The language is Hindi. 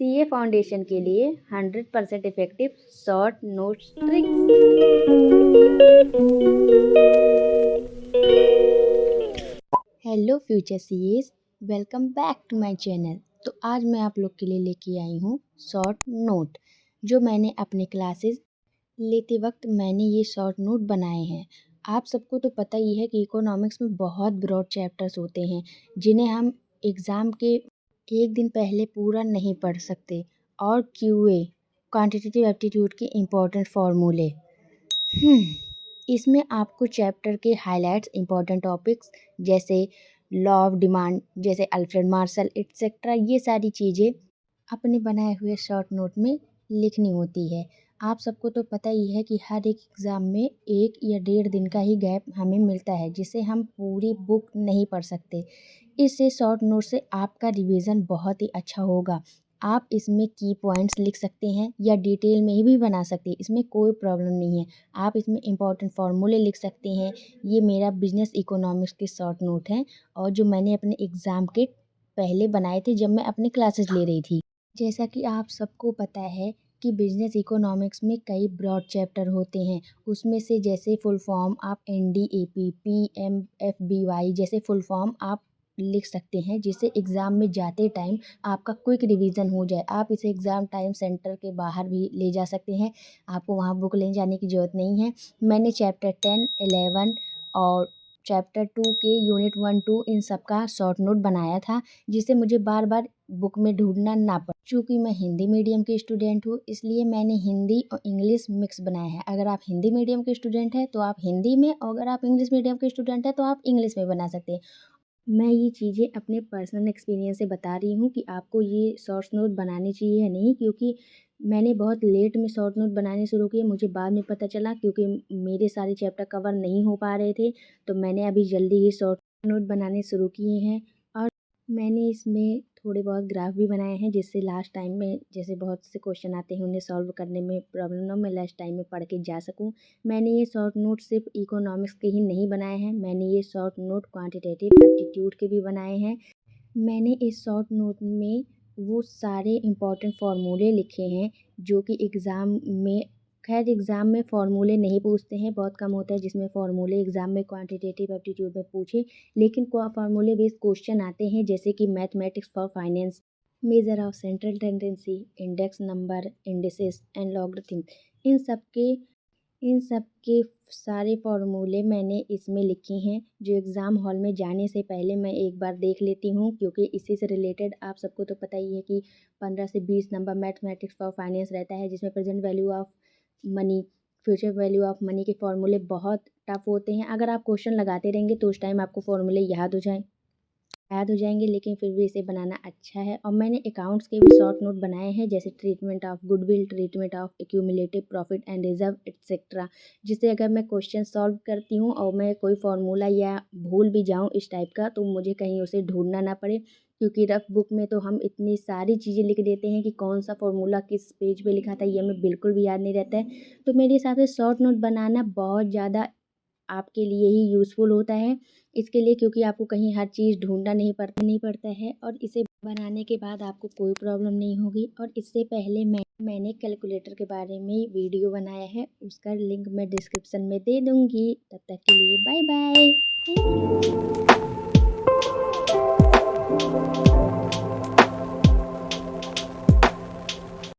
सीए फाउंडेशन के लिए 100% effective short notes tricks. Hello future CS, welcome back to my channel. तो आज मैं आप लोग के लिए लेके आई हूँ शॉर्ट नोट, जो मैंने अपने क्लासेस लेते वक्त मैंने ये शॉर्ट नोट बनाए हैं। आप सबको तो पता ही है कि इकोनॉमिक्स में बहुत ब्रॉड चैप्टर्स होते हैं जिन्हें हम एग्ज़ाम के एक दिन पहले पूरा नहीं पढ़ सकते। और क्यूए क्वांटिटेटिव एप्टीट्यूड के इम्पोर्टेंट फार्मूले, इसमें आपको चैप्टर के हाइलाइट्स, इम्पोर्टेंट टॉपिक्स जैसे लॉ ऑफ डिमांड, जैसे अल्फ्रेड मार्शल एटसेट्रा, ये सारी चीज़ें अपने बनाए हुए शॉर्ट नोट में लिखनी होती है। आप सबको तो पता ही है कि हर एक एग्ज़ाम में 1 या 1.5 दिन का ही गैप हमें मिलता है, जिससे हम पूरी बुक नहीं पढ़ सकते। इससे शॉर्ट नोट से आपका रिवीजन बहुत ही अच्छा होगा। आप इसमें की पॉइंट्स लिख सकते हैं या डिटेल में भी बना सकते हैं, इसमें कोई प्रॉब्लम नहीं है। आप इसमें इम्पॉर्टेंट फार्मूले लिख सकते हैं। ये मेरा बिजनेस इकोनॉमिक्स के शॉर्ट नोट हैं और जो मैंने अपने एग्ज़ाम के पहले बनाए थे जब मैं अपनी क्लासेस ले रही थी। जैसा कि आप सबको पता है कि बिजनेस इकोनॉमिक्स में कई ब्रॉड चैप्टर होते हैं। उसमें से जैसे फुल फॉर्म आप एनडीएपी, पीएमएफबीवाई जैसे फुल फॉर्म आप लिख सकते हैं, जिससे एग्ज़ाम में जाते टाइम आपका क्विक रिवीजन हो जाए। आप इसे एग्ज़ाम टाइम सेंटर के बाहर भी ले जा सकते हैं, आपको वहाँ बुक लेने जाने की ज़रूरत नहीं है। मैंने चैप्टर 10, 11 और चैप्टर 2 के यूनिट 1, 2 इन सब का शॉर्ट नोट बनाया था, जिससे मुझे बार बार बुक में ढूंढना ना पड़े। चूँकि मैं हिंदी मीडियम की स्टूडेंट हूँ, इसलिए मैंने हिंदी और इंग्लिश मिक्स बनाया है। अगर आप हिंदी मीडियम के स्टूडेंट हैं तो आप हिंदी में, और अगर आप इंग्लिश मीडियम के स्टूडेंट हैं तो आप इंग्लिश में बना सकते हैं। मैं ये चीज़ें अपने पर्सनल एक्सपीरियंस से बता रही हूँ कि आपको ये शॉर्ट्स नोट बनाने चाहिए या नहीं, क्योंकि मैंने बहुत लेट में शॉर्ट नोट बनाने शुरू किए। मुझे बाद में पता चला, क्योंकि मेरे सारे चैप्टर कवर नहीं हो पा रहे थे, तो मैंने अभी जल्दी ही शॉर्ट नोट बनाने शुरू किए हैं। और मैंने इसमें थोड़े बहुत ग्राफ भी बनाए हैं, जिससे लास्ट टाइम में जैसे बहुत से क्वेश्चन आते हैं उन्हें सॉल्व करने में प्रॉब्लम ना हो, मैं लास्ट टाइम में पढ़ के जा सकूं। मैंने ये शॉर्ट नोट सिर्फ इकोनॉमिक्स के ही नहीं बनाए हैं, मैंने ये शॉर्ट नोट क्वांटिटेटिव एप्टीट्यूड के भी बनाए हैं। मैंने इस शॉर्ट नोट में वो सारे इम्पोर्टेंट फार्मूले लिखे हैं जो कि एग्ज़ाम में, खैर एग्ज़ाम में फार्मूले नहीं पूछते हैं, बहुत कम होता है जिसमें फार्मूले एग्ज़ाम में क्वांटिटेटिव एप्टीट्यूड में पूछे, लेकिन फार्मूले बेस्ड क्वेश्चन आते हैं जैसे कि mathematics for finance, measure of central tendency, index number, indices and logarithm, इन सब के इन सब के सारे फार्मूले मैंने इसमें लिखे हैं, जो एग्ज़ाम हॉल में जाने से पहले मैं एक बार देख लेती हूँ, क्योंकि इसी से रिलेटेड आप सबको तो पता ही है कि 15 से 20 नंबर मैथमेटिक्स फॉर फाइनेंस रहता है, जिसमें present value of money, future value of money के फार्मूले बहुत टफ होते हैं। अगर आप क्वेश्चन लगाते रहेंगे तो उस टाइम आपको फार्मूले याद हो जाएंगे, लेकिन फिर भी इसे बनाना अच्छा है। और मैंने अकाउंट्स के भी शॉर्ट नोट बनाए हैं, जैसे treatment of goodwill, treatment of accumulative profit and reserve etcetera, जिससे अगर मैं क्वेश्चन सॉल्व करती हूँ और मैं कोई फार्मूला या भूल भी जाऊँ इस टाइप का, तो मुझे कहीं उसे ढूंढना ना पड़े, क्योंकि रफ बुक में तो हम इतनी सारी चीज़ें लिख देते हैं कि कौन सा फार्मूला किस पेज पे लिखा था ये हमें बिल्कुल भी याद नहीं रहता है। तो मेरे हिसाब से शॉर्ट नोट बनाना बहुत ज़्यादा आपके लिए ही यूज़फुल होता है, इसके लिए, क्योंकि आपको कहीं हर चीज़ ढूंढना नहीं पड़ता है, और इसे बनाने के बाद आपको कोई प्रॉब्लम नहीं होगी। और इससे पहले मैंने कैलकुलेटर के बारे में वीडियो बनाया है, उसका लिंक मैं डिस्क्रिप्शन में दे दूँगी। तब तक के लिए बाय बाय, थैंक यू।